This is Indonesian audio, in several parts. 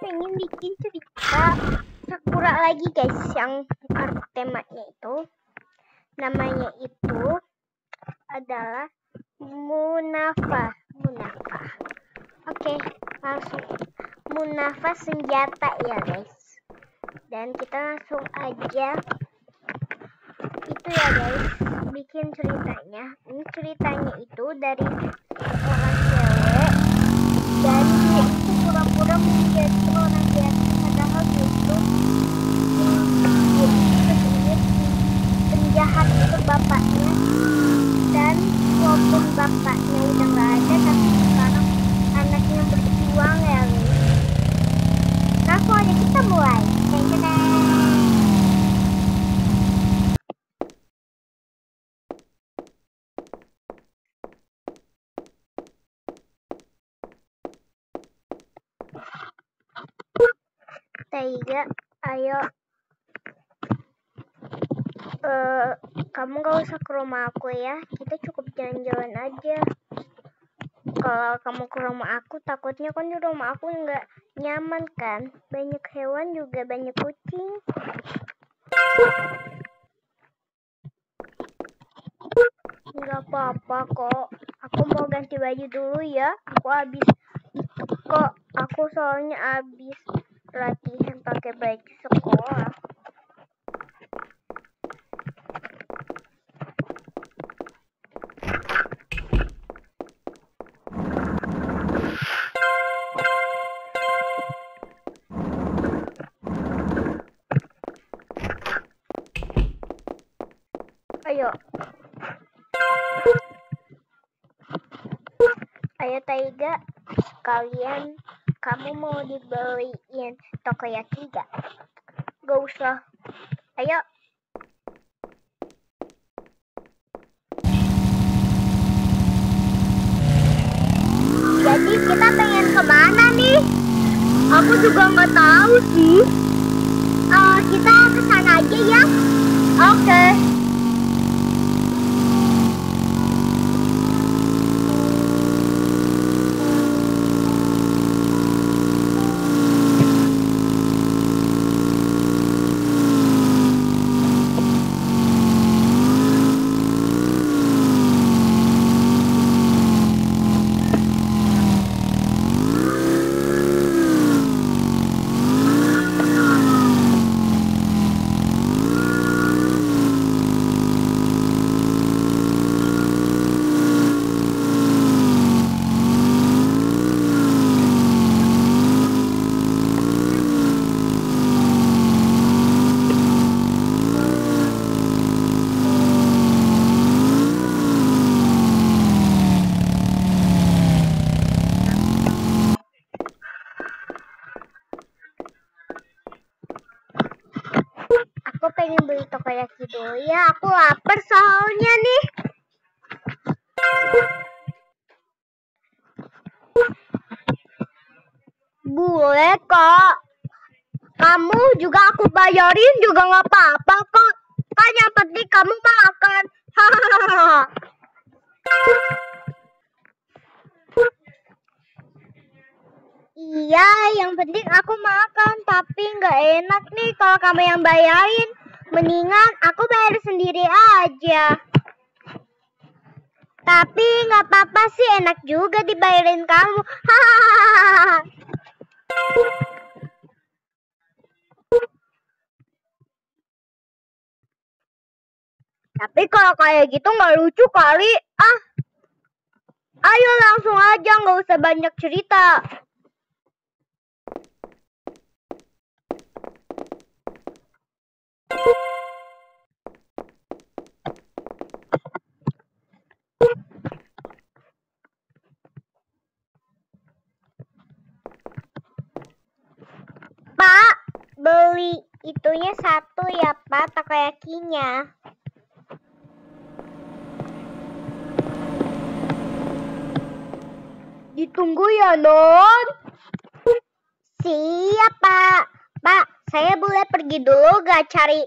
pengen bikin cerita Sakura lagi guys, yang temanya itu namanya itu adalah Munafa. Oke, langsung Munafa senjata ya guys. Dan kita langsung aja itu ya guys, bikin ceritanya. Ini ceritanya itu dari seorang cewek dan dia itu pura-pura menjadi orang biasa, padahal dia itu penjahat itu bapaknya. Dan walaupun bapaknya udah nggak ada, tapi sekarang anaknya berjuang ya guys. Langsung aja kita mulai. Taiga, ayo. Kamu gak usah ke rumah aku ya. Kita cukup jalan-jalan aja. Kalau kamu ke rumah aku, takutnya kan di rumah aku nggak nyaman kan. Banyak hewan juga, banyak kucing. Nggak apa-apa kok. Aku mau ganti baju dulu ya. Aku soalnya habis latihan pakai baju sekolah. Ayo Taiga, kamu mau dibeliin takoyaki gak? Gak usah. Ayo. Jadi kita pengen kemana nih? Aku juga nggak tahu sih. Kita kesana aja ya. Oke. Aku pengen beli takoyaki dulu ya. Aku lapar soalnya nih. Boleh kok. Kamu juga aku bayarin juga nggak apa-apa kok. Kan yang penting kamu makan. Hahaha. Iya, yang penting aku makan. Tapi nggak enak nih kalau kamu yang bayarin. Mendingan aku bayar sendiri aja. Tapi nggak apa-apa sih, enak juga dibayarin kamu. Hahaha. Tapi kalau kayak gitu nggak lucu kali. Ayo langsung aja, nggak usah banyak cerita. Pak, beli itunya satu ya Pak, takoyakinya. Ditunggu ya Non. Siap Pak. Pak, saya boleh pergi dulu gak cari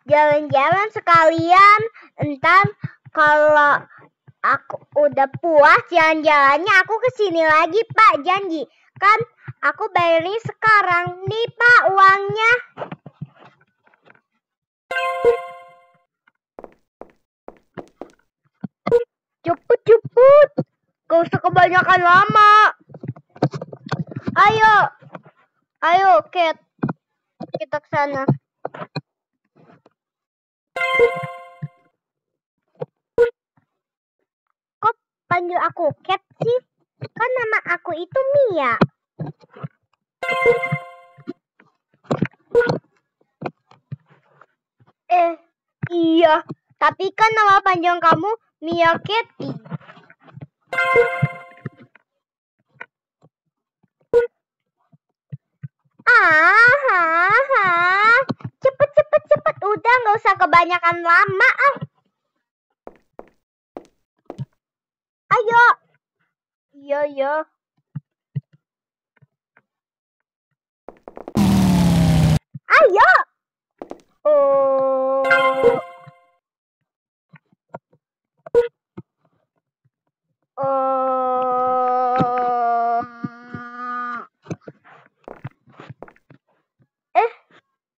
jalan-jalan sekalian. Entar kalau aku udah puas jalan-jalannya, aku kesini lagi Pak, janji. Kan Aku bayarnya sekarang. Nih Pak uangnya. Cepet. Gak usah kebanyakan lama. Ayo, Cat. Kita ke sana. Kok panggil aku Cat sih? Kan nama aku itu Mia. Iya. Tapi kan nama panjang kamu Mia Cathy. Cepet. Udah gak usah kebanyakan lama. Ayo. Iya. Ayo.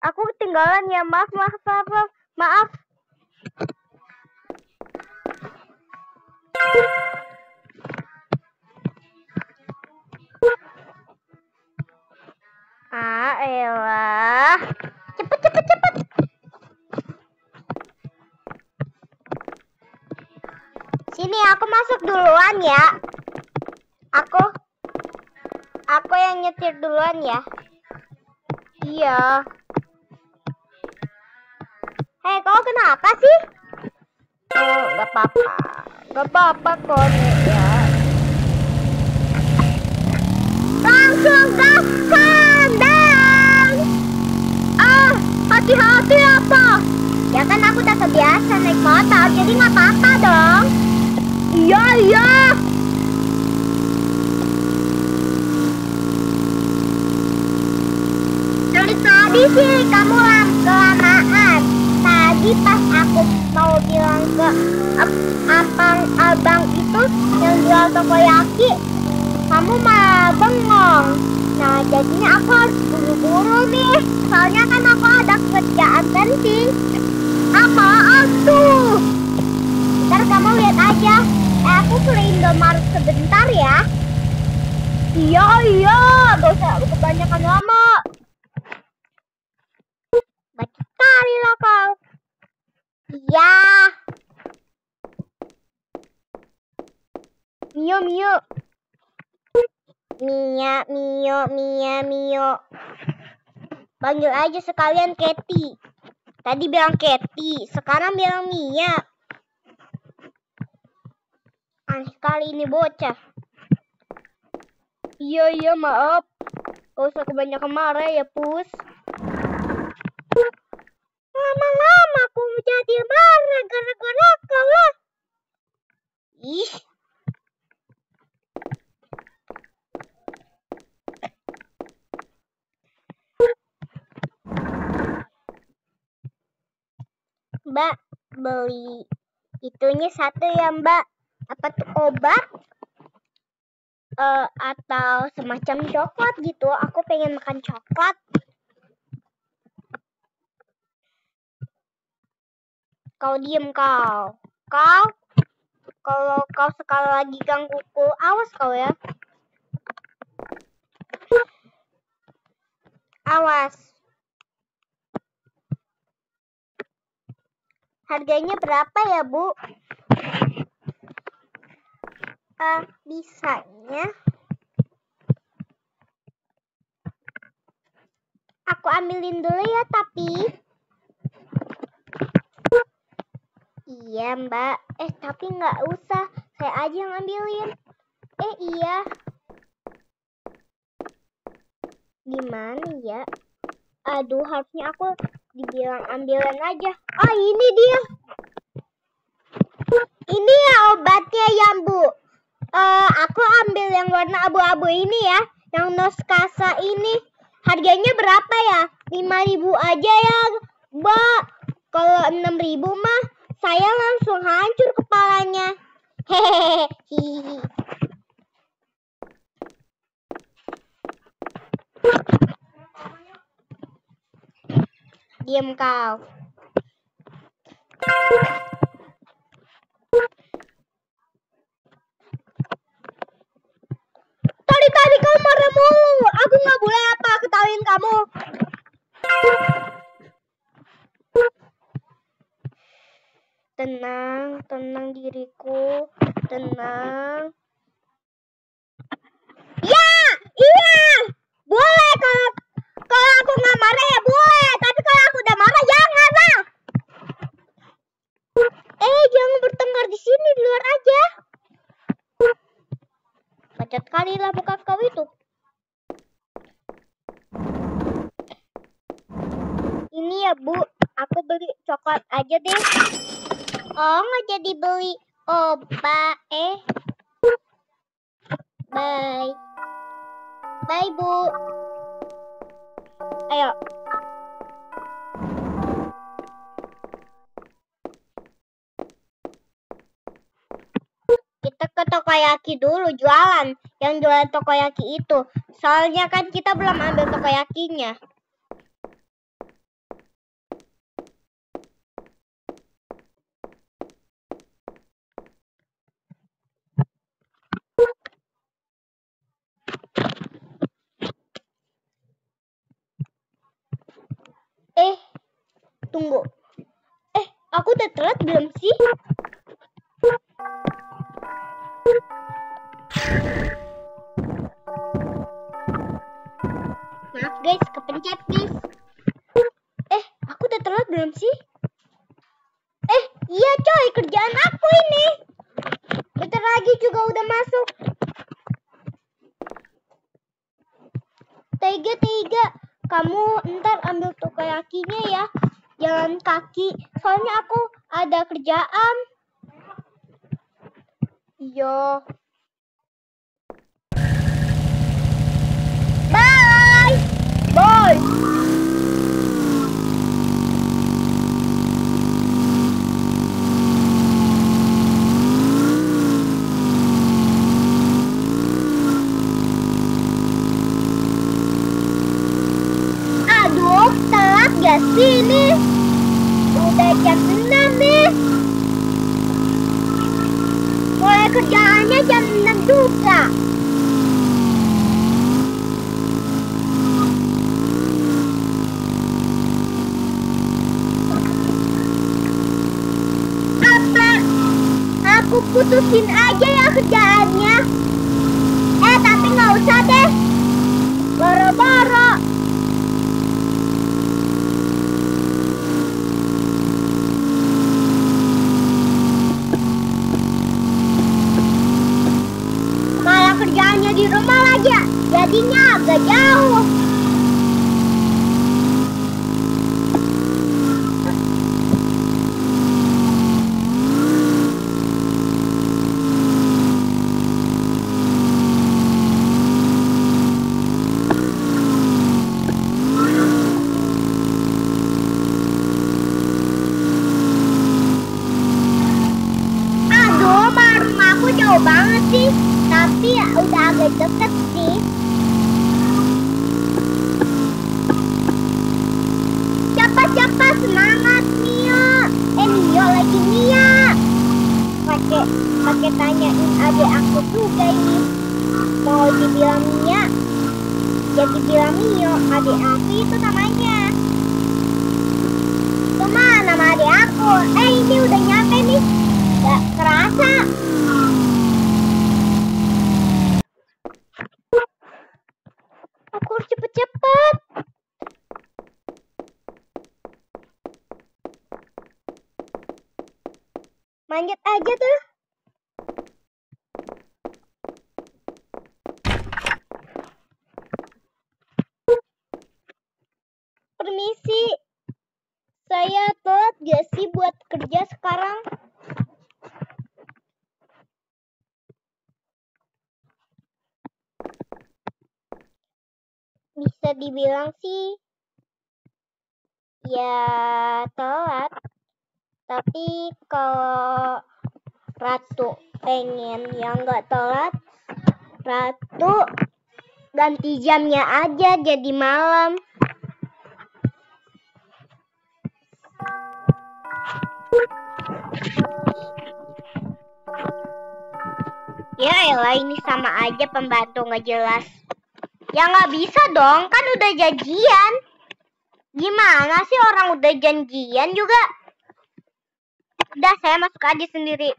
Aku ketinggalan ya. Maaf. Elah. Cepet. Sini aku masuk duluan ya. Aku yang nyetir duluan ya. Iya. Hei, kau kenapa sih? Gak apa-apa kok ya. Langsung gaskan, Bang. Hati-hati apa? Ya kan aku udah kebiasa naik motor, jadi gak apa-apa dong. Iya. Tadi sih kamu kelamaan. Tadi pas aku mau bilang ke abang itu yang jual takoyaki, kamu malah bengong. Nah jadinya aku harus buru-buru nih. Soalnya kan aku ada kerjaan penting. Apaan tuh? Ntar kamu lihat aja. Aku ke Indomaret sebentar ya. Iya. Gak usah kebanyakan lama. Baca kali lah kau. Iya. Mio. Panggil aja sekalian Cathy. Tadi bilang Cathy, sekarang bilang Mia. Aneh sekali ini bocah. Iya, maaf. Gak usah kebanyakan marah ya, Pus. Lama-lama aku jadi marah gara-gara kau lah. Ih. Mbak, beli itunya satu ya, Mbak. Apa tuh, obat? Atau semacam coklat gitu. Aku pengen makan coklat. Kau diem kau. Kalau kau sekali lagi gangguku, awas kau ya. Awas. Harganya berapa ya, Bu? Bisanya aku ambilin dulu ya, tapi iya Mbak. Tapi nggak usah, saya aja yang ambilin. Iya. Gimana ya? Aduh, harusnya aku dibilang ambilan aja. Ini dia. Ini ya obatnya ya, Bu. Aku ambil yang warna abu-abu ini ya, yang Noskasa ini. Harganya berapa ya? 5.000 aja ya, Mbak. Kalau 6.000 mah saya langsung hancur kepalanya. Hehehe. Diam kau. Tadi kau marah mulu. Aku nggak boleh apa ketahuin kamu. Tenang diriku. Tenang. Ya, iya. Boleh kalau aku nggak marah ya boleh. Tapi kalau aku udah marah jangan lah. Jangan bertengkar di sini, di luar aja. Bacot kali lah muka kau itu. Ini ya Bu, aku beli coklat aja deh. Oh, nggak jadi beli obat. Bye. Bye Bu. Ayo. Kita ke Tokoyaki dulu jualan. Yang jualan Tokoyaki itu. Soalnya kan kita belum ambil Tokoyakinya. Tunggu. Aku udah telat belum sih? Maaf guys, kepencet guys. Aku udah telat belum sih? Iya coy, kerjaan aku ini. Bentar lagi juga udah masuk. Tiga. Kamu ntar ambil Tokoyakinya ya. Jalan kaki. Soalnya aku ada kerjaan. Iya. Bye. Bye. Aduh, telat gak sih ini? Udah jam 6 nih. Mulai kerjaannya jam 6 juga. Apa? Aku putusin aja ya kerjaannya. Tapi nggak usah deh. Boro-boro. Kerjaannya di rumah lagi, jadinya agak jauh. Aduh, rumahku jauh banget sih. Tapi ya udah agak deket sih. Cepat semangat Mio. Mio lagi Mia. Pakai tanyain adik aku juga ini. Mau dibilang Mia, jadi bilang Mio. Adik aku itu namanya. Cuma nama adik aku. Ini udah nyampe nih. Gak kerasa. Aku harus cepet-cepet. Manjat aja tuh. Permisi. Saya telat gak sih buat kerja sekarang? Bisa dibilang sih ya telat. Tapi kalau Ratu pengen yang gak telat, Ratu ganti jamnya aja jadi malam. Ya elah, ini sama aja pembantu nggak jelas. Ya nggak bisa dong, kan udah janjian. Gimana sih orang udah janjian juga? Udah, saya masuk aja sendiri.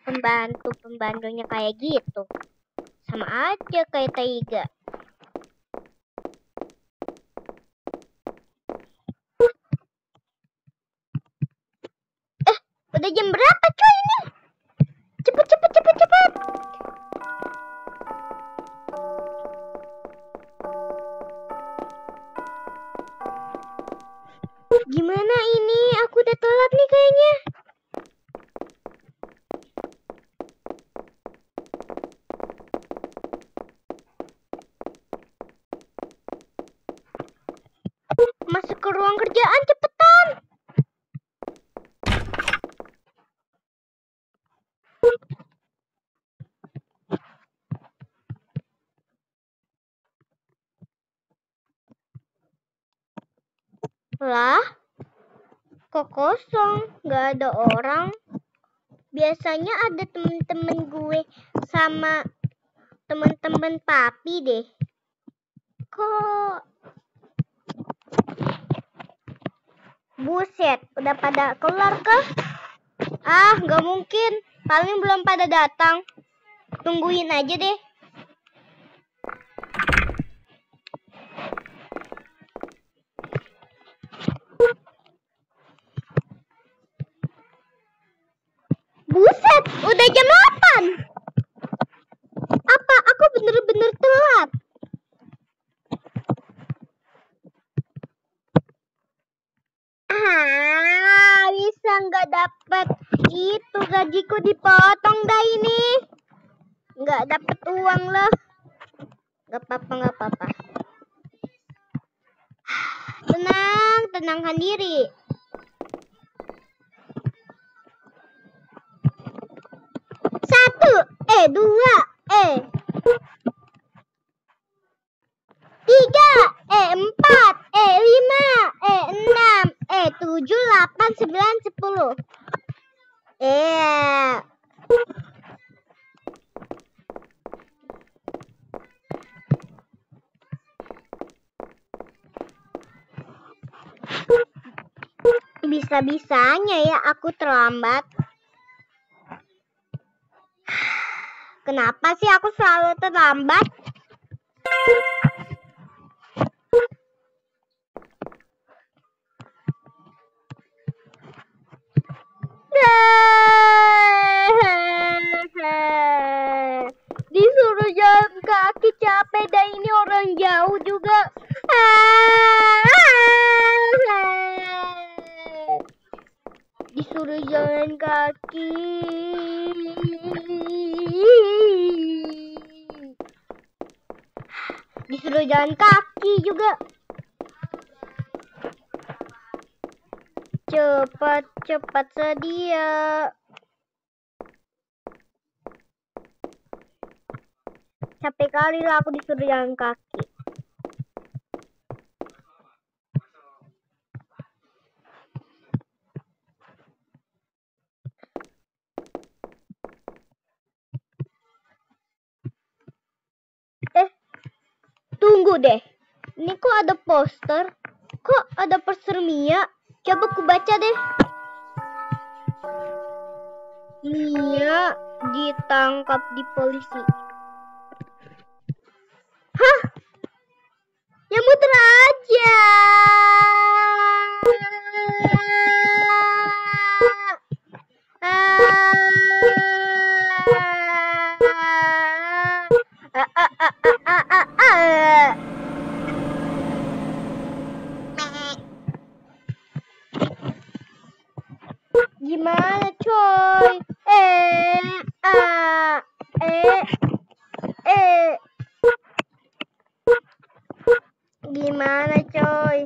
Pembantunya kayak gitu. Sama aja kayak Taiga. Udah jam berapa coy ini? Cepet. Gimana ini? Aku udah telat nih kayaknya. Masuk ke ruang kerjaan cepetan. Lah, kok kosong? Gak ada orang. Biasanya ada temen-temen gue sama temen-temen papi deh. Kok buset, udah pada kelar kah? Ah, nggak mungkin. Paling belum pada datang. Tungguin aja deh. Buset, udah jam 8. Apa aku bener-bener telat? Bisa nggak dapet itu, gajiku dipotong dah ini. Nggak dapet uang loh. Nggak apa-apa. Tenangkan diri. Dua, tiga, empat, lima, enam, 7, 8, 9, 10. Bisa-bisanya ya aku terlambat. Kenapa sih aku selalu terlambat? Disuruh jalan kaki capek dah, ini orang jauh juga. Disuruh jalan kaki. Disuruh jalan kaki juga. Cepat sedia. Capek kali lah aku disuruh jalan kaki. Tunggu deh. Ini kok ada poster? Kok ada poster Mia? Coba ku baca deh. Mia ditangkap di polisi. Hah? Ya muter aja. Gimana coy? Gimana coy?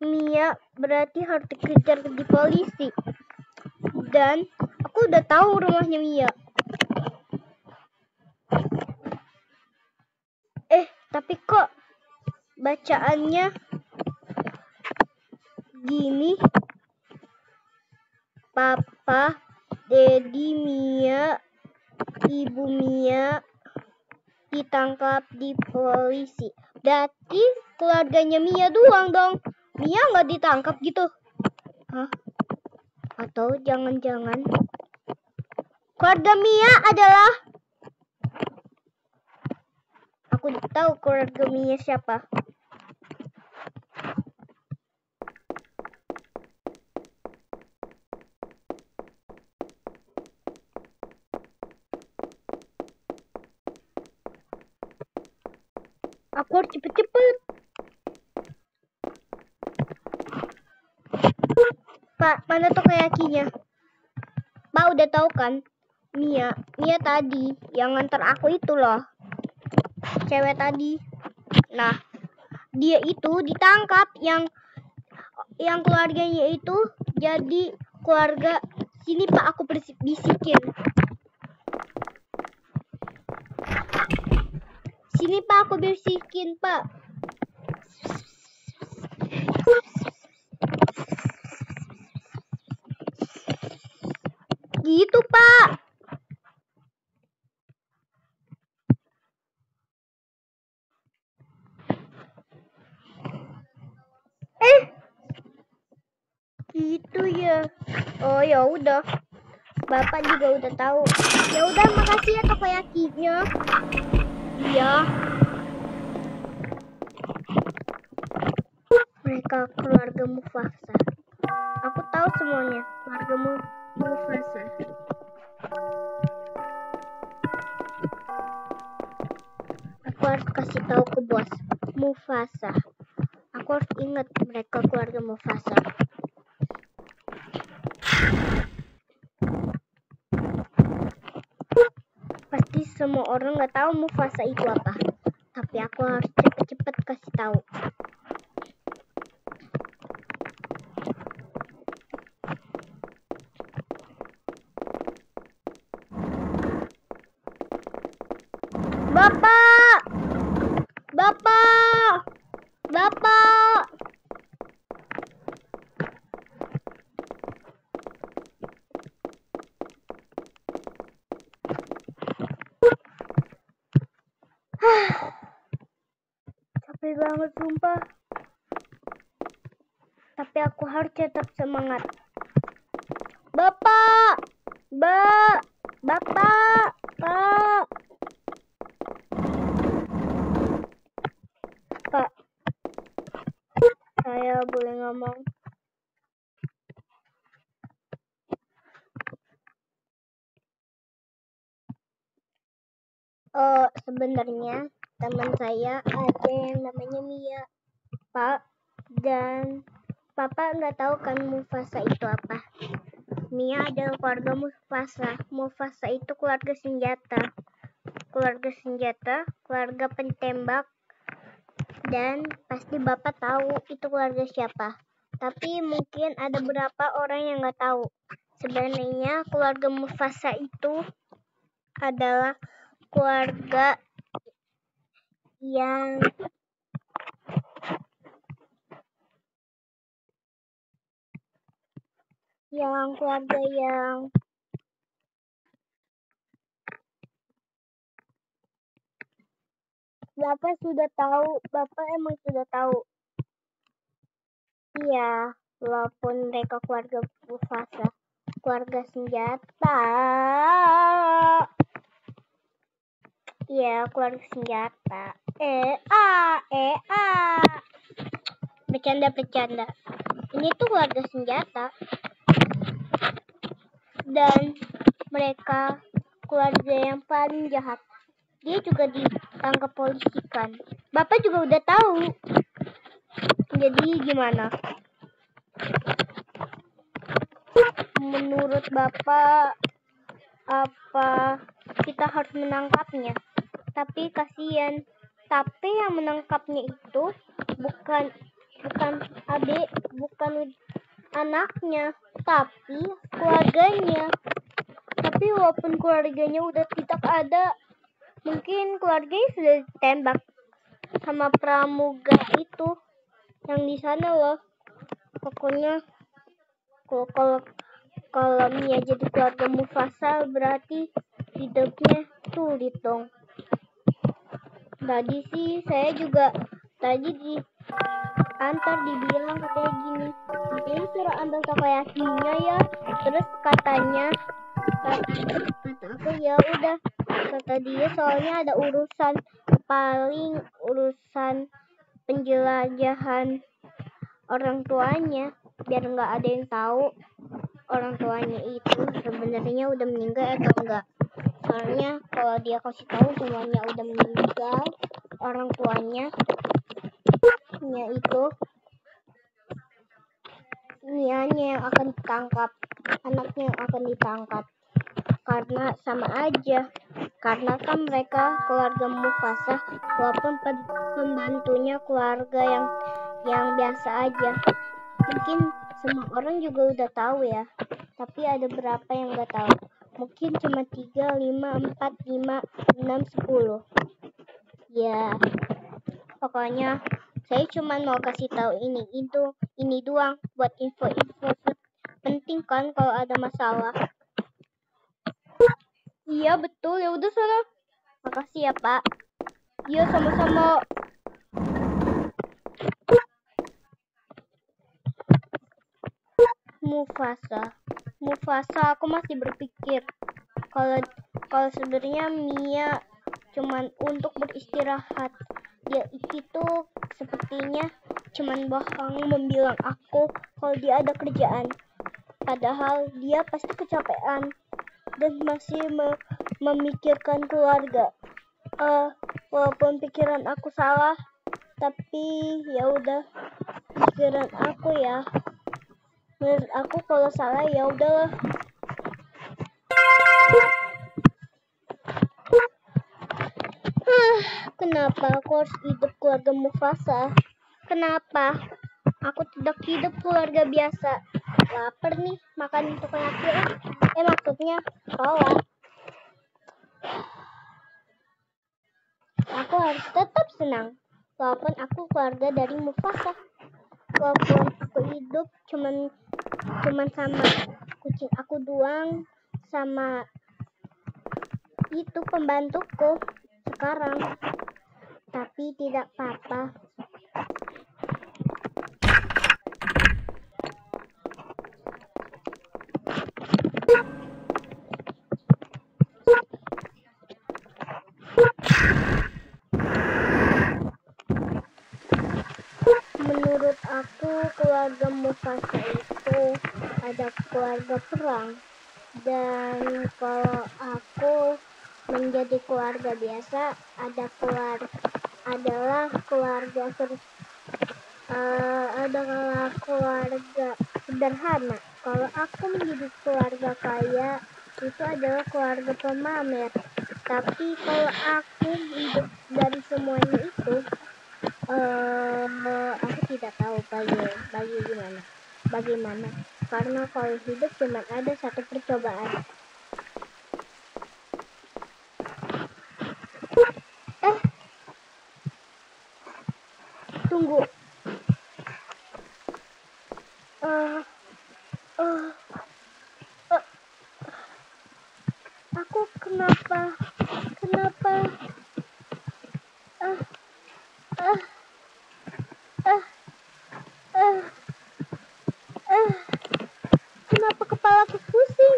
Mia berarti harus dikejar di polisi. Dan aku udah tahu rumahnya Mia. Tapi kok bacaannya gini, Papa, Dedi, Mia, Ibu Mia ditangkap di polisi. Berarti keluarganya Mia doang dong. Mia nggak ditangkap gitu? Hah? Atau jangan-jangan keluarga Mia adalah... Aku tahu keluarga Mia siapa. Aku harus cepet-cepet. Pak, mana tokoyakinya? Pak udah tahu kan? Mia tadi yang nganter aku itu loh. Cewek tadi. Nah, dia itu ditangkap, yang keluarganya itu jadi keluarga. Sini Pak, aku bisikin. Sini Pak, aku bisikin Pak. Gitu Pak. Gitu ya. Oh ya udah. Bapak juga udah tahu. Ya udah, makasih ya tokoyakinya. Iya. Mereka keluarga Mufasa. Aku tahu semuanya. Keluarga Mufasa. Aku harus kasih tahu ke bos. Mufasa. Aku harus ingat mereka keluarga Mufasa. Pasti semua orang nggak tahu Mufasa itu apa. Tapi aku harus cepet-cepet kasih tahu. Bapak! Bapak! Bapak! Capek banget sumpah. Tapi aku harus tetap semangat. Bapak! Bapak! Pak! Pak, saya boleh ngomong? Sebenarnya teman saya ada yang namanya Mia, Pak, dan Papa nggak tahu kan Mufasa itu apa. Mia adalah keluarga Mufasa. Mufasa itu keluarga senjata, keluarga pentembak, dan pasti Bapak tahu itu keluarga siapa. Tapi mungkin ada beberapa orang yang nggak tahu. Sebenarnya keluarga Mufasa itu adalah keluarga yang Bapak sudah tahu. Bapak emang sudah tahu. Iya, walaupun mereka keluarga Mufasa, keluarga senjata. Iya, keluarga senjata. Bercanda. Ini tuh keluarga senjata. Dan mereka keluarga yang paling jahat. Dia juga ditangkap polisi kan. Bapak juga udah tahu. Jadi gimana? Menurut Bapak, apa kita harus menangkapnya? Tapi kasihan. Tapi yang menangkapnya itu bukan adik, bukan anaknya, tapi keluarganya. Tapi walaupun keluarganya udah tidak ada, mungkin keluarganya sudah ditembak sama pramuga itu yang di sana loh. Pokoknya kalau Mia jadi keluarga Mufasa berarti hidupnya sulit dong. Tadi sih saya juga di antar dibilang kayak gini, dia suruh ambil takoyakinya ya. Terus kata aku ya udah, kata dia soalnya ada urusan penjelajahan orang tuanya, biar nggak ada yang tahu orang tuanya itu sebenarnya udah meninggal atau enggak. Soalnya kalau dia kasih tahu semuanya udah meninggal, orang tuanya itu Mianya yang akan ditangkap, anaknya yang akan ditangkap. Karena sama aja, karena kan mereka keluarga Mufasa, walaupun pembantunya keluarga yang biasa aja. Mungkin semua orang juga udah tahu ya, tapi ada berapa yang nggak tahu. Mungkin cuma 3, 5, 4, 5, 6, 10. Ya, pokoknya saya cuma mau kasih tahu ini doang buat info-info penting kan kalau ada masalah. Iya betul, ya udah sana. Makasih ya Pak. Iya sama-sama. Mufasa, aku masih berpikir kalau sebenarnya Mia cuman untuk beristirahat. Dia itu sepertinya cuman bohong membilang aku kalau dia ada kerjaan. Padahal dia pasti kecapean dan masih memikirkan keluarga. Walaupun pikiran aku salah, tapi ya udah pikiran aku ya. Menurut aku kalau salah ya udahlah. Kenapa aku harus hidup keluarga Mufasa? Kenapa? Aku tidak hidup keluarga biasa. Lapar nih, makan takoyaki. Maksudnya kolak. Aku harus tetap senang, walaupun aku keluarga dari Mufasa. Walaupun aku hidup cuman sama kucing aku doang, sama itu pembantuku sekarang. Tapi tidak apa-apa. Menurut aku keluarga Mufasa itu ada keluarga perang, dan kalau aku menjadi keluarga biasa adalah keluarga sederhana. Kalau aku menjadi keluarga kaya itu adalah keluarga pemamer. Tapi kalau aku hidup dari semuanya itu, aku tidak tahu bagaimana. Karena kalau hidup cuma ada satu percobaan. Tunggu. Aku kenapa? Kenapa kepalaku pusing?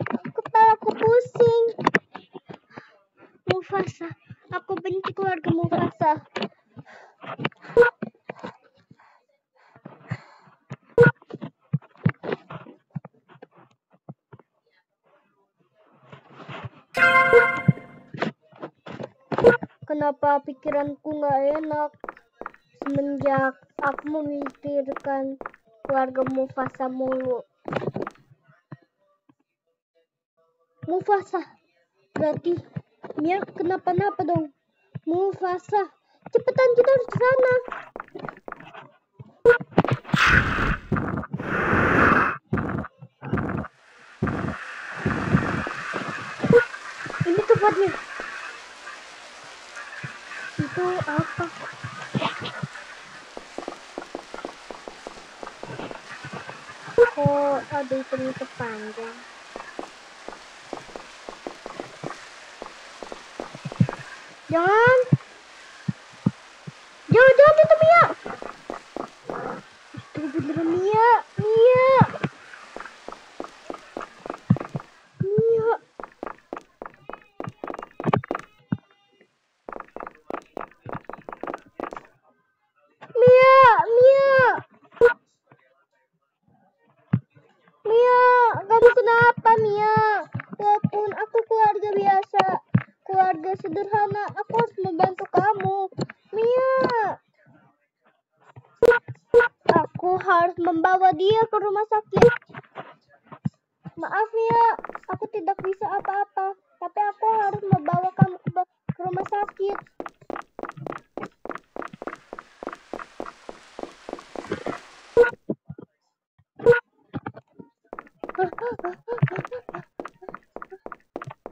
Kenapa kepalaku pusing? Mufasa, aku benci keluarga Mufasa. Kenapa pikiranku nggak enak semenjak aku memikirkan keluarga Mufasa mulu. Mufasa, berarti Mia kenapa-napa dong. Mufasa, cepetan kita harus ke sana. Ini tempatnya. Itu apa? Kok ada itu panjang? Jangan itu Mia. Itu beneran Mia. Kamu kenapa Mia? Walaupun aku keluarga biasa, keluarga sederhana, aku harus membantu kamu. Mia, aku harus membawa dia ke rumah sakit. Maaf Mia, aku tidak bisa apa-apa, tapi aku harus membawa kamu ke rumah sakit.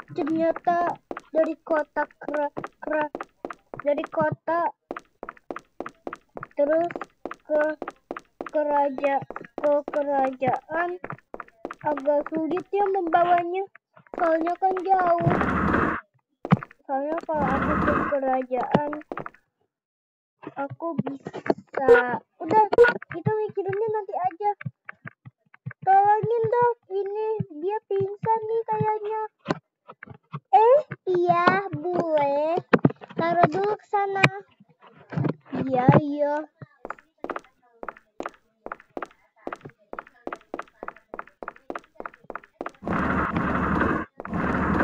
Ternyata dari kota terus ke kerajaan agak sulit ya membawanya, soalnya kan jauh. Soalnya kalau aku ke kerajaan aku bisa, udah itu mikirinnya nanti aja. Tolongin dong, ini dia pingsan nih kayaknya. Iya boleh, taruh dulu ke sana. Iya.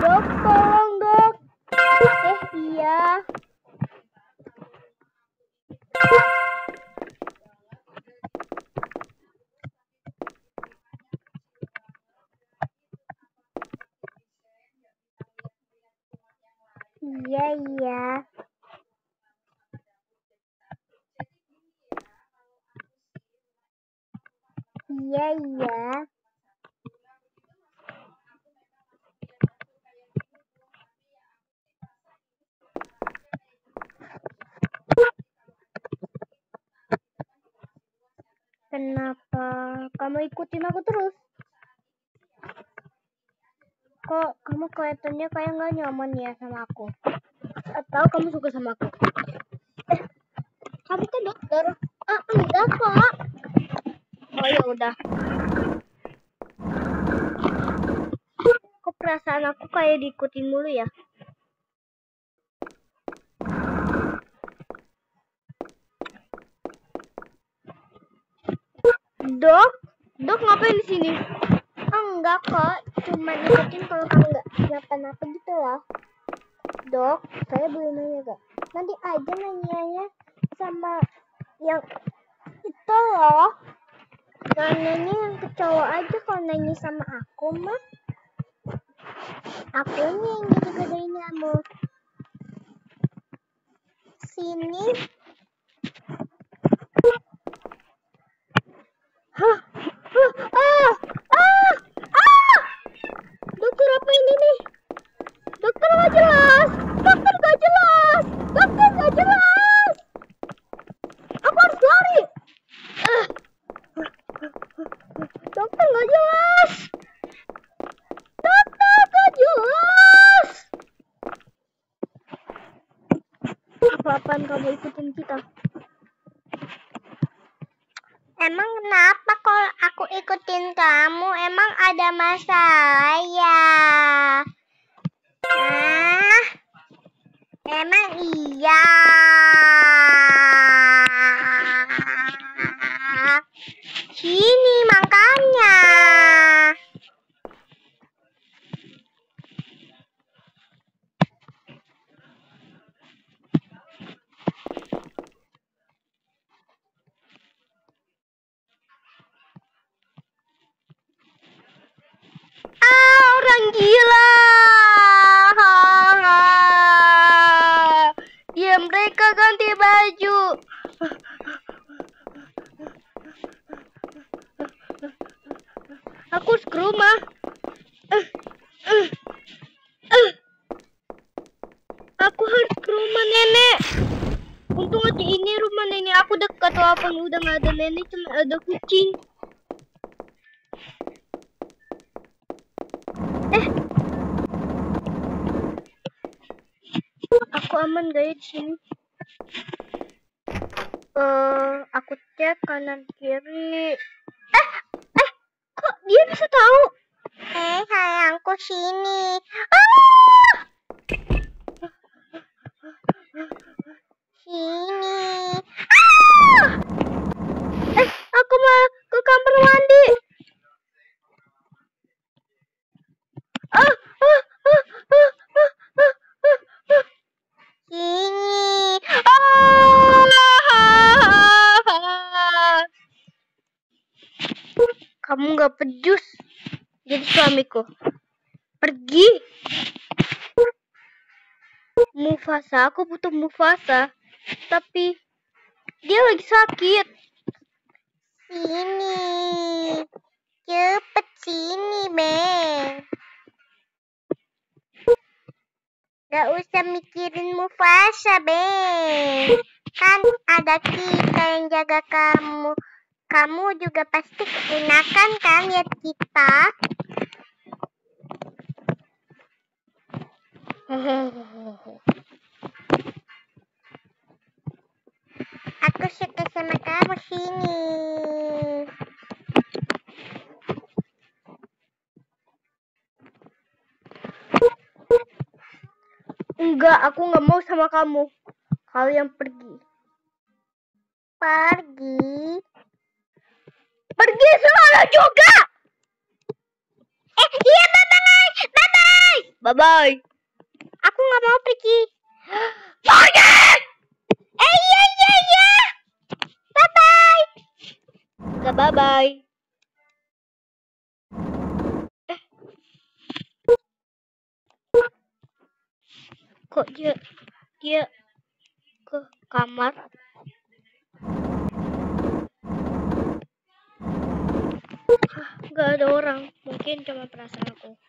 Dok, tolong dok. Iya. Iya. Kenapa kamu ikutin aku terus? Kok kamu kelihatannya kayak nggak nyaman ya sama aku? Atau kamu suka sama aku? Kamu kan dokter. Enggak kok. Oh ya udah. Kok perasaan aku kayak diikutin mulu ya? Dok ngapain di sini? Enggak kok, cuma ikutin kalau kamu nggak kenapa-napa gitu loh. Dok, saya boleh nanya gak? Nanti aja nanyanya sama yang itu loh. Nanyanya yang ke cowok aja, kalau nanya sama aku mah akunya yang gede-gedein kamu. Sini. Dokter apa ini nih? Dokter gak jelas. Aku harus lari. Dokter gak jelas. Apa-apaan kamu ikutin kita? Emang kenapa kalau aku ikutin kamu? Emang ada masalah ya? Emang iya. Sini makanya. ke rumah. Aku harus ke rumah nenek. Untung aja ini rumah nenek aku dekat, walaupun udah nggak ada nenek, cuma ada kucing. Aku aman gak ya di sini? Aku cek kanan kiri. Kok dia bisa tahu? Sayangku sini. Sini. Aku mau ke kamar mandi. Sini. Kamu gak pejus jadi suamiku. Pergi. Mufasa, aku butuh Mufasa. Tapi dia lagi sakit. Sini. Cepet sini, Bang. Gak usah mikirin Mufasa, Bang. Kan ada kita yang jaga kamu. Kamu juga pasti keenakan kan lihat kita? Aku suka sama kamu sini. Enggak, aku nggak mau sama kamu. Kalian pergi. Pergi. Pergi selalu juga. Iya, bye-bye. Bye-bye. Bye-bye. Aku nggak mau pergi. Pergi. Iya. Bye-bye. Enggak, bye-bye. Kok dia ke kamar? Nggak ada orang. Mungkin cuma perasaan aku.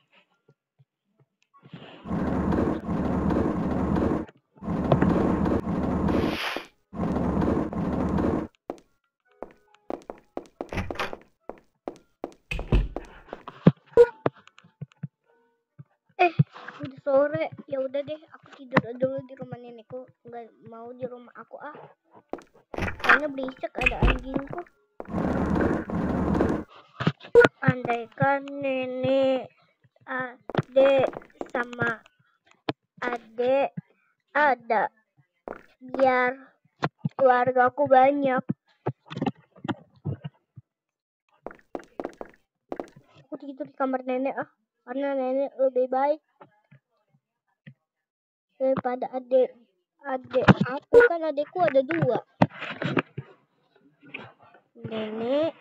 Udah sore. Ya udah deh, aku tidur dulu di rumah nenekku. Nggak mau di rumah aku Kayaknya berisik, ada anjingku. Andaikan nenek, adek sama adek ada, biar keluarga aku banyak. Aku tidur di kamar nenek karena nenek lebih baik daripada adek aku. Kan adekku ada 2. Nenek,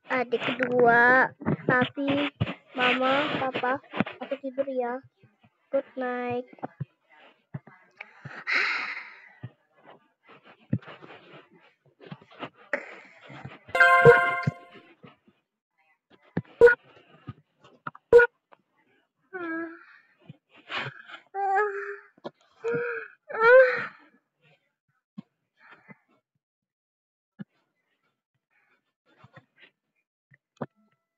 adik kedua, tapi mama, papa. Aku tidur ya. Good night.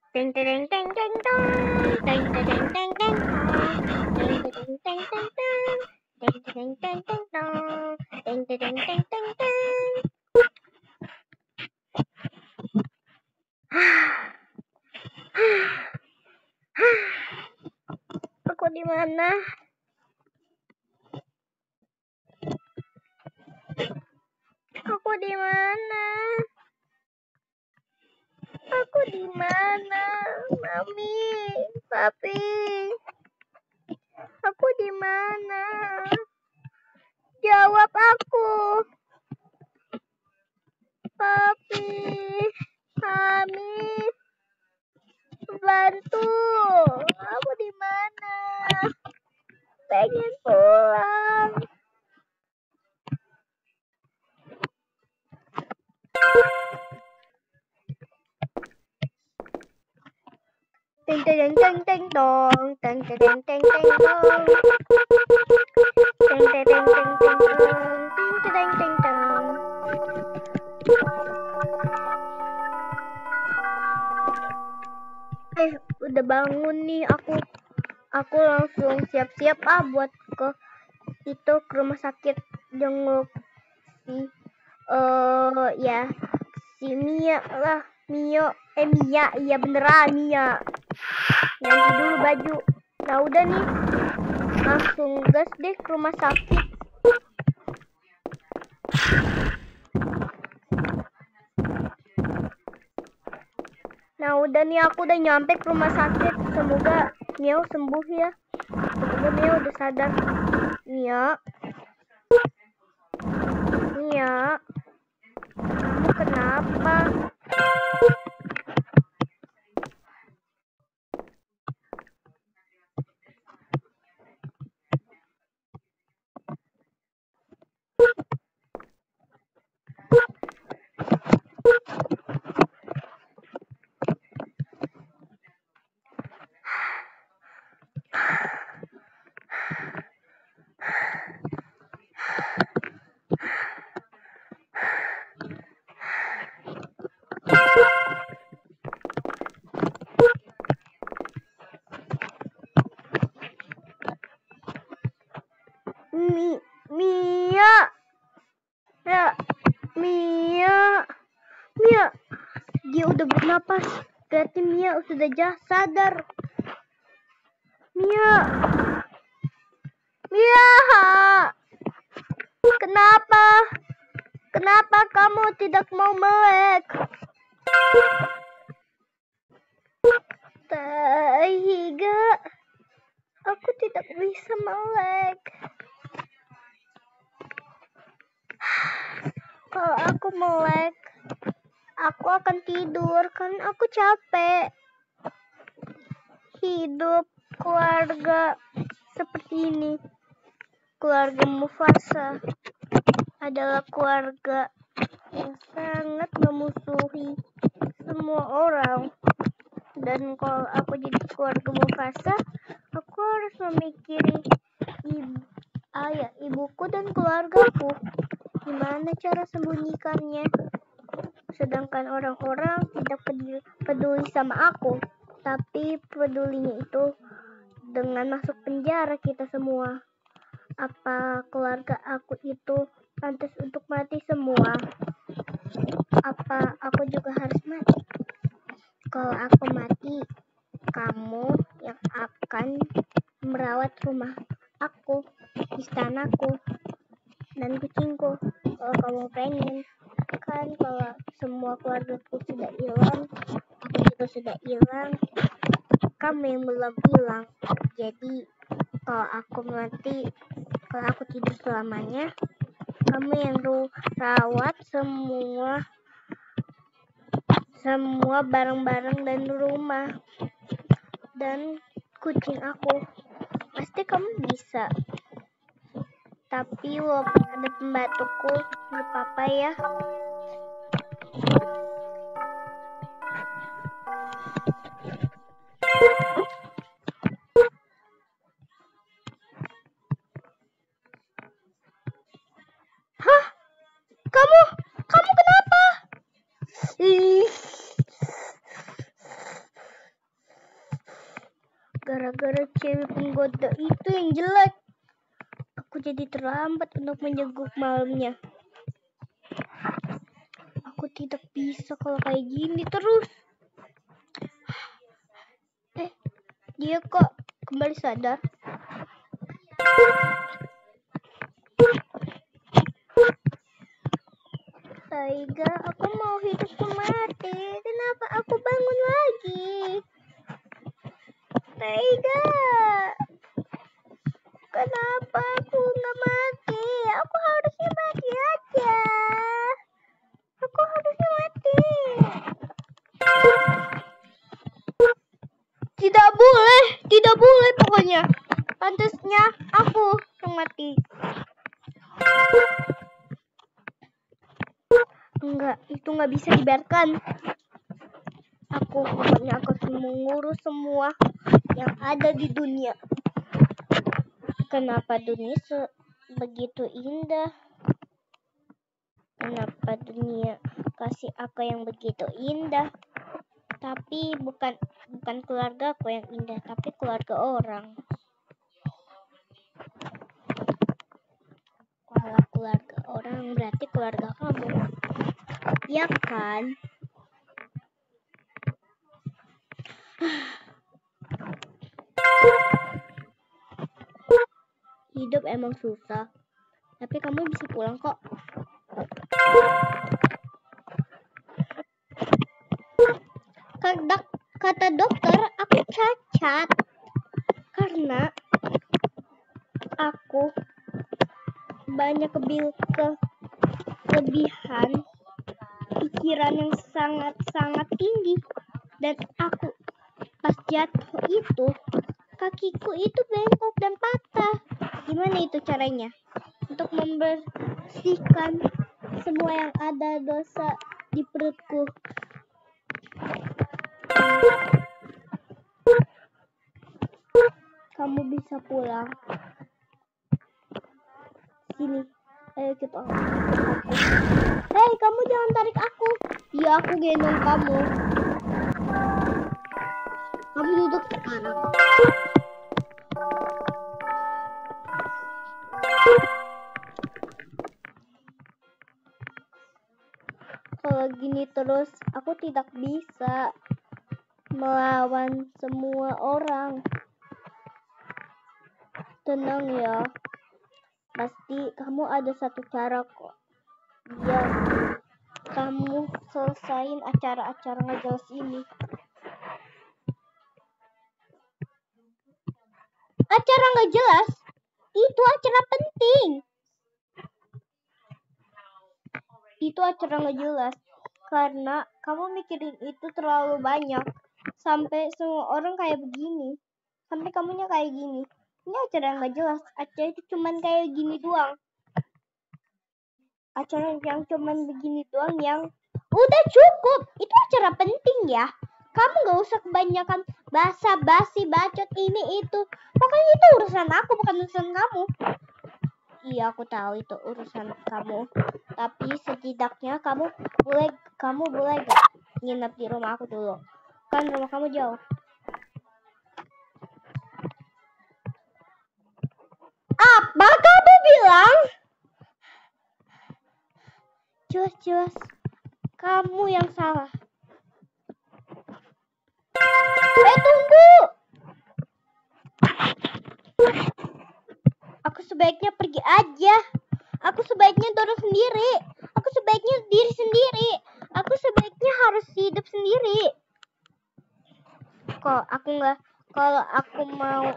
Ding ding ding ding dong. Ding ding ding ding ding dong. Ding ding ding ding ding dong. Ding ding ding ding dong. Ding ding ding ding ding dong. Aku di mana? Aku di mana? Aku di mana? Mami, papi. Aku di mana? Jawab aku. Papi, Mami, bantu. Aku di mana? Pengen pulang. teng teng teng teng dong. Teng teng teng teng teng dong. Teng teng teng teng. Udah bangun nih aku langsung siap-siap buat ke rumah sakit jenguk si si Mia lah. Mia, iya beneran Mia. Ganti dulu baju. Nah udah nih, langsung gas deh ke rumah sakit. Nah udah nih, aku udah nyampe ke rumah sakit. Semoga Mia sembuh ya. Semoga Mia udah sadar. Mia, kamu kenapa? Mia, dia udah bernapas. Berarti Mia sudah sadar. Mia, kenapa kamu tidak mau melek? Taiga, aku tidak bisa melek. Kalau aku melek, aku akan tidur kan aku capek. Hidup keluarga seperti ini, keluarga Mufasa adalah keluarga yang sangat memusuhi semua orang. Dan kalau aku jadi keluarga Mufasa, aku harus memikiri ibuku dan keluargaku. Gimana cara sembunyikannya? Sedangkan orang-orang tidak peduli sama aku, tapi pedulinya itu dengan masuk penjara kita semua. Apa keluarga aku itu pantas untuk mati semua? Apa aku juga harus mati? Kalau aku mati, kamu yang akan merawat rumah aku, istanaku, dan kucingku. Kalau kamu pengen, kan kalau semua keluargaku sudah hilang, aku juga sudah hilang, kamu yang belum hilang. Jadi kalau aku mati, kalau aku tidur selamanya, kamu yang rawat semua barang-barang dan rumah dan kucing aku. Pasti kamu bisa. Tapi walaupun ada pembantuku, nggak apa-apa ya. Hah? Kamu kenapa? Gara-gara cewek penggoda itu yang jelek, aku jadi terlambat untuk menjenguk malamnya. Aku tidak bisa kalau kayak gini terus. Dia kok kembali sadar? Taiga, aku mau hidup mati. Kenapa aku bangun lagi? Taiga, kenapa aku nggak mati? Aku harusnya mati aja. Aku harusnya mati. Tidak boleh pokoknya. Pantasnya aku yang mati. Enggak, itu nggak bisa dibiarkan. Pokoknya aku akan mengurus semua yang ada di dunia. Kenapa dunia begitu indah? Kenapa dunia kasih aku yang begitu indah? Tapi bukan keluarga aku yang indah, tapi keluarga orang. Kalau keluarga orang berarti keluarga kamu, ya kan? Hidup emang susah, tapi kamu bisa pulang kok. Kata dokter, aku cacat karena aku banyak kelebihan pikiran yang sangat tinggi, dan aku pas jatuh itu kakiku itu bengkok dan patah. Gimana itu caranya untuk membersihkan semua yang ada dosa di perutku? Kamu bisa pulang. Sini, ayo kita. Hei, kamu jangan tarik aku. Ya, aku gendong kamu. Kamu duduk sekarang. Kalau gini terus, aku tidak bisa melawan semua orang. Tenang ya, pasti kamu ada satu cara kok. Biar kamu selesain acara-acara nggak jelas ini. Acara nggak jelas? Itu acara penting. Itu acara nggak jelas karena kamu mikirin itu terlalu banyak sampai semua orang kayak begini, sampai kamunya kayak gini. Ini acara nggak jelas. Acara itu cuman kayak gini doang. Acara yang cuman begini doang yang udah cukup. Itu acara penting ya. Kamu gak usah kebanyakan basa-basi, bacot ini itu. Pokoknya itu urusan aku, bukan urusan kamu. Iya, aku tahu itu urusan kamu. Tapi setidaknya kamu boleh gak nginep di rumah aku dulu? Kan rumah kamu jauh. Apa kamu bilang? Jelas-jelas kamu yang salah. Tunggu. Aku sebaiknya pergi aja. Aku sebaiknya turun sendiri. Aku sebaiknya diri sendiri. Aku sebaiknya harus hidup sendiri. Kalau aku mau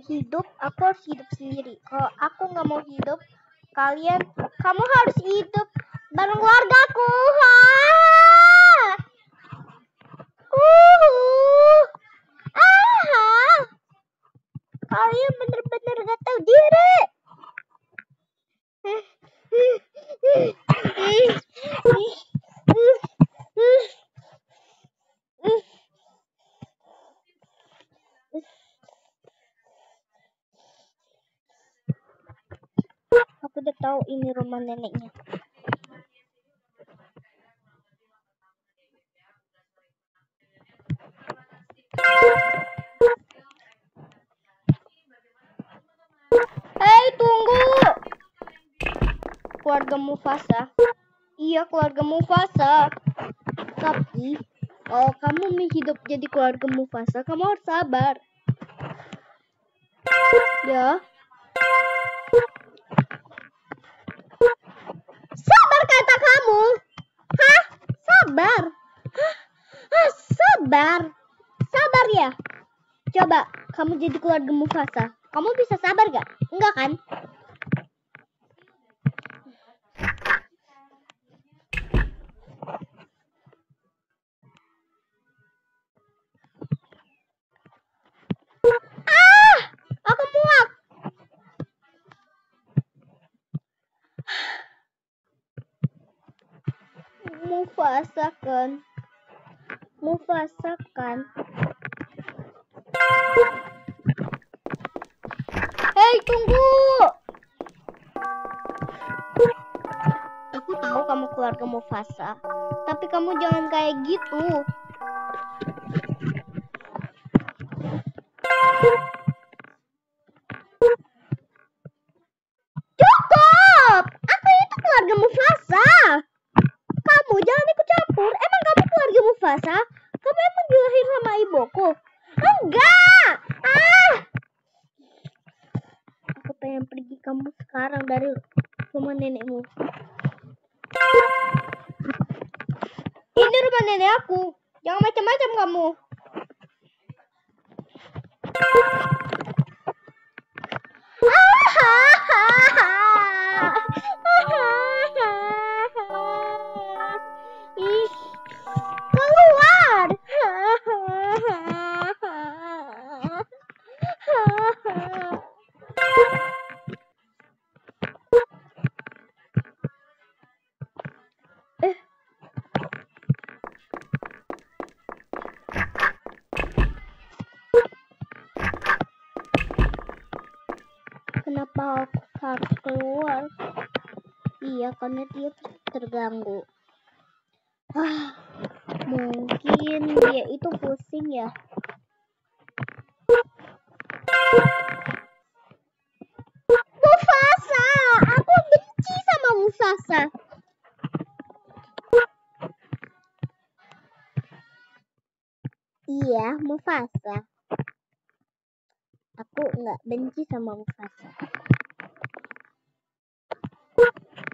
hidup, aku harus hidup sendiri. Kalau aku nggak mau hidup, kamu harus hidup bareng keluargaku. Kalian bener-bener gak tahu diri. Aku udah tahu ini rumah neneknya. Hei, tunggu. Keluarga Mufasa. Iya, keluarga Mufasa. Tapi kalau kamu mau hidup jadi keluarga Mufasa, kamu harus sabar. Ya. Sabar kata kamu. Hah? Sabar? Sabar? Sabar ya? Coba kamu jadi keluarga Mufasa. Kamu bisa sabar gak? Enggak kan? Aku muak. Mufasa kan Mufasa kan? Hei, tunggu! Aku tahu kamu keluarga Mufasa, tapi kamu jangan kayak gitu. Cukup! Aku itu keluarga Mufasa. Kamu jangan ikut campur. Emang kamu keluarga Mufasa? Kamu emang dilahir sama ibuku? Enggak! Aku pengen pergi kamu sekarang dari rumah nenekmu. Ini rumah nenek aku. Jangan macam-macam kamu. Ih, keluar. Kenapa aku harus keluar? Iya, karena dia terganggu. Mungkin dia itu pusing ya. Mufasa, aku benci sama Mufasa. Iya, Mufasa. Aku nggak benci sama Mufasa.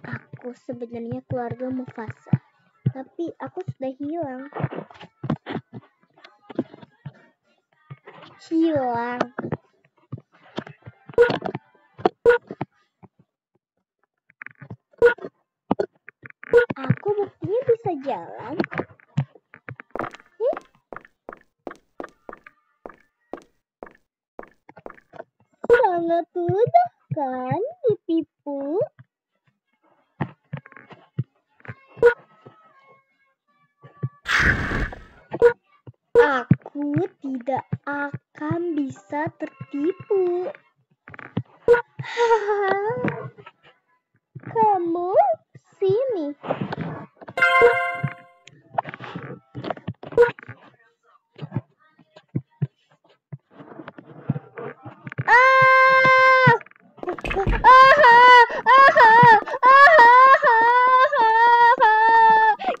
Aku sebenarnya keluarga Mufasa, tapi aku sudah hilang. Aku buktinya bisa jalan. Sangat mudah kan ditipu? Aku tidak akan bisa tertipu. Kamu sini.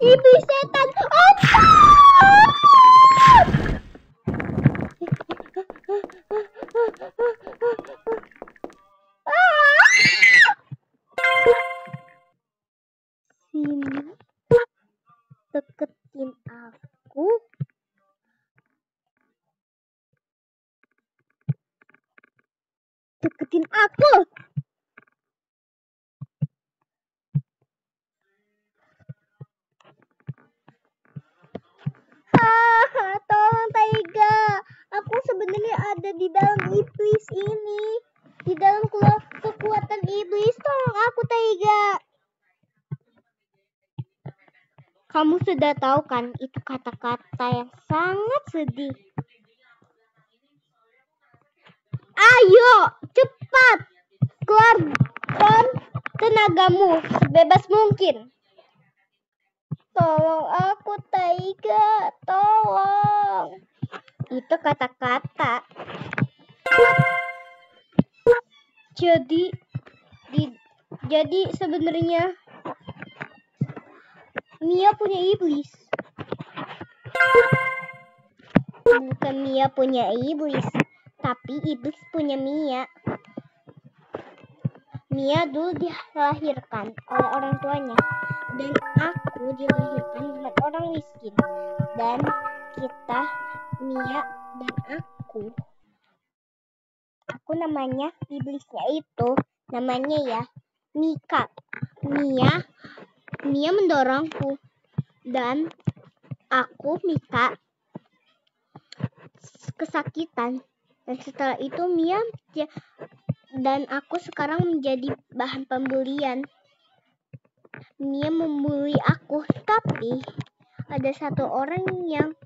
Iblis setan. Sini. Deketin aku. Deketin aku. Tolong Taiga. Aku sebenarnya ada di dalam iblis ini. Di dalam kekuatan iblis. Tolong aku Taiga. Kamu sudah tahu kan itu kata-kata yang sangat sedih. Ayo, cepat. Keluarkan tenagamu sebebas mungkin. Tolong aku Taiga, tolong. Itu kata-kata. Jadi sebenarnya Mia punya iblis. Bukan Mia punya iblis, tapi iblis punya Mia. Mia dulu dilahirkan oleh orang tuanya, dan aku dilahirkan dengan orang miskin. Dan kita, Mia dan aku namanya iblisnya itu, namanya ya Mika. Mia mendorongku, dan aku Mika kesakitan. Dan setelah itu Mia dan aku sekarang menjadi bahan pembulian. Mia membuli aku, tapi ada satu orang yang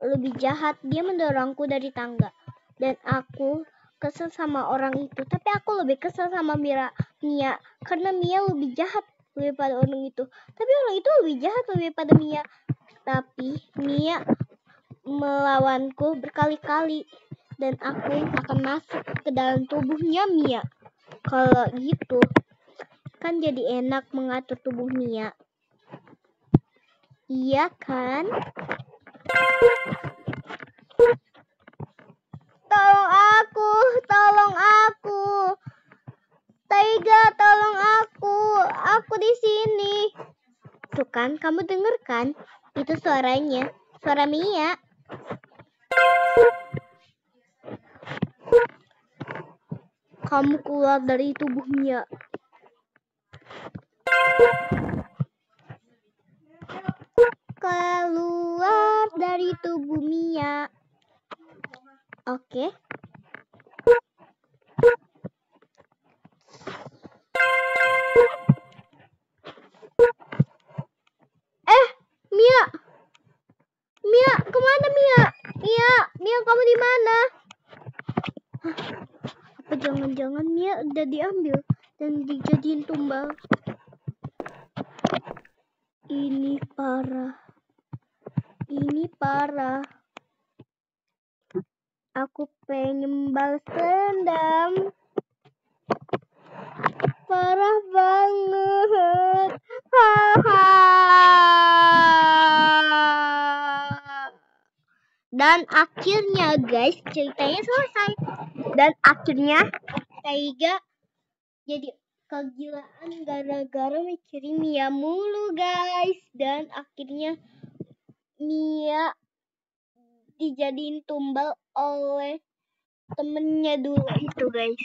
lebih jahat. Dia mendorongku dari tangga. Dan aku kesel sama orang itu. Tapi aku lebih kesel sama Mia. Karena Mia lebih jahat daripada orang itu. Tapi orang itu lebih jahat daripada Mia. Tapi Mia melawanku berkali-kali. Dan aku akan masuk ke dalam tubuhnya Mia. Kalau gitu, kan jadi enak mengatur tubuh Mia. Iya kan? Tolong aku. Taiga, tolong aku. Aku di sini. Tuh kan, kamu denger kan? Itu suaranya, suara Mia. Kamu keluar dari tubuh Mia. Keluar dari tubuh Mia. Oke. Mia. Mia, kemana Mia? Mia kamu di mana? Apa jangan-jangan Mia udah diambil dan dijadiin tumbal? Ini parah. Aku pengen balas dendam. Parah banget. Dan akhirnya guys, ceritanya selesai. Dan akhirnya Taiga jadi kegilaan gara-gara mikirin Mia mulu guys. Dan akhirnya Mia dijadiin tumbal oleh temennya dulu itu guys.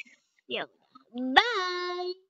Ya, bye.